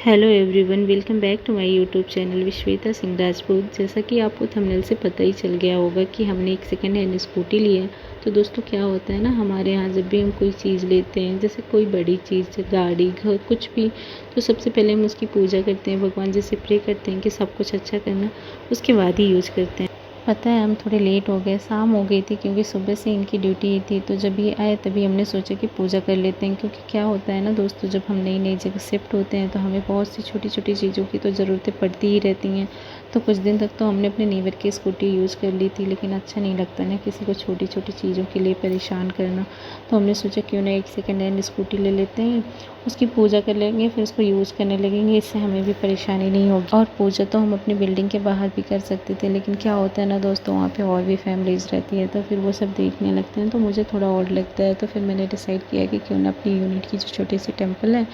Hello everyone, welcome back to my YouTube channel Vishweta Singh Rajput. जैसा कि आपको थंबनेल से पता ही चल गया होगा कि हमने एक सेकंड हैंड स्कूटी ली है। तो दोस्तों क्या होता है ना, हमारे यहाँ जब भी हम कोई चीज़ लेते हैं, जैसे कोई बड़ी चीज़, गाड़ी, घर, कुछ भी, तो सबसे पहले हम उसकी पूजा करते हैं, भगवान जी से प्रे करते हैं कि सब कुछ अच्छा करना, उसके बाद ही यूज़ करते हैं। पता है हम थोड़े लेट हो गए, शाम हो गई थी क्योंकि सुबह से इनकी ड्यूटी थी। तो जब ये आए तभी हमने सोचा कि पूजा कर लेते हैं, क्योंकि क्या होता है ना दोस्तों, जब हम नई नई जगह शिफ्ट होते हैं तो हमें बहुत सी छोटी छोटी चीज़ों की तो ज़रूरतें पड़ती ही रहती हैं। तो कुछ दिन तक तो हमने अपने नेबर की स्कूटी यूज़ कर ली थी, लेकिन अच्छा नहीं लगता ना किसी को छोटी छोटी चीज़ों के लिए परेशान करना। तो हमने सोचा क्यों ना एक सेकेंड हैंड स्कूटी ले लेते हैं, उसकी पूजा कर लेंगे, फिर उसको यूज़ करने लगेंगे, इससे हमें भी परेशानी नहीं होगी। और पूजा तो हम अपनी बिल्डिंग के बाहर भी कर सकते थे, लेकिन क्या होता है ना दोस्तों, वहाँ पे और भी फैमिलीज़ रहती है, तो फिर वो सब देखने लगते हैं तो मुझे थोड़ा और लगता है। तो फिर मैंने डिसाइड किया कि क्यों ना अपनी यूनिट की जो छोटी सी टेम्पल है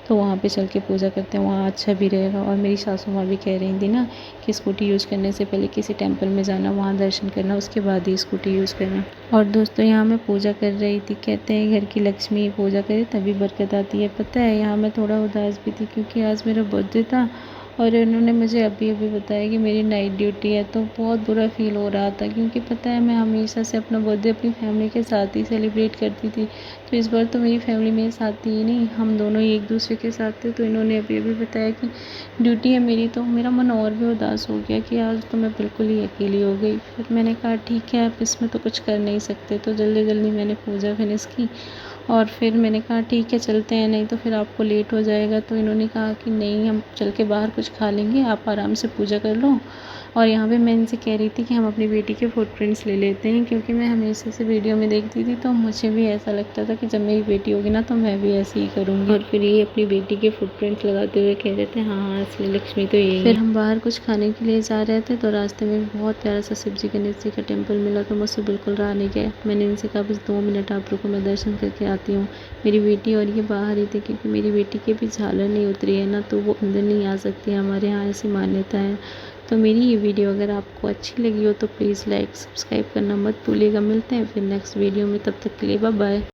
तो वहाँ पे चल के पूजा करते हैं, वहाँ अच्छा भी रहेगा। और मेरी सासू माँ भी कह रही थी ना कि स्कूटी यूज़ करने से पहले किसी टेम्पल में जाना, वहाँ दर्शन करना, उसके बाद ही स्कूटी यूज़ करना। और दोस्तों यहाँ मैं पूजा कर रही थी, कहते हैं घर की लक्ष्मी पूजा करे तभी बरकत आती है। पता है यहाँ मैं थोड़ा उदास भी थी क्योंकि आज मेरा बर्थडे था और इन्होंने मुझे अभी अभी बताया कि मेरी नाइट ड्यूटी है। तो बहुत बुरा फील हो रहा था क्योंकि पता है मैं हमेशा से अपना बर्थडे अपनी फैमिली के साथ ही सेलिब्रेट करती थी। तो इस बार तो मेरी फैमिली मेरे साथ थी ही नहीं, हम दोनों ही एक दूसरे के साथ थे। तो इन्होंने अभी अभी बताया कि ड्यूटी है मेरी, तो मेरा मन और भी उदास हो गया कि आज तो मैं बिल्कुल ही अकेली हो गई। फिर मैंने कहा ठीक है, अब इसमें तो कुछ कर नहीं सकते। तो जल्दी जल्दी मैंने पूजा फिनिश की और फिर मैंने कहा ठीक है चलते हैं, नहीं तो फिर आपको लेट हो जाएगा। तो इन्होंने कहा कि नहीं, हम चल के बाहर कुछ खा लेंगे, आप आराम से पूजा कर लो। और यहाँ पे मैं इनसे कह रही थी कि हम अपनी बेटी के फुटप्रिंट्स ले लेते हैं, क्योंकि मैं हमेशा से वीडियो में देखती थी तो मुझे भी ऐसा लगता था कि जब मेरी बेटी होगी ना तो मैं भी ऐसे ही करूँगी। और फिर ये अपनी बेटी के फुटप्रिंट्स लगाते हुए कह रहे थे हाँ हाँ असली लक्ष्मी तो यही है। फिर हम बाहर कुछ खाने के लिए जा रहे थे तो रास्ते में बहुत प्यारा सा शिव जी गणेश जी का टेम्पल मिला, तो मुझसे बिल्कुल रहा नहीं गया। मैंने इनसे कहा बस 2 मिनट आप रुको, मैं दर्शन करके आती हूँ। मेरी बेटी और ये बाहर ही थे क्योंकि मेरी बेटी की भी झालर नहीं उतरी है ना, तो वो अंदर नहीं आ सकती, हमारे यहाँ ऐसी मान्यता है। तो मेरी ये वीडियो अगर आपको अच्छी लगी हो तो प्लीज़ लाइक सब्सक्राइब करना मत भूलिएगा। मिलते हैं फिर नेक्स्ट वीडियो में, तब तक के लिए बाय बाय।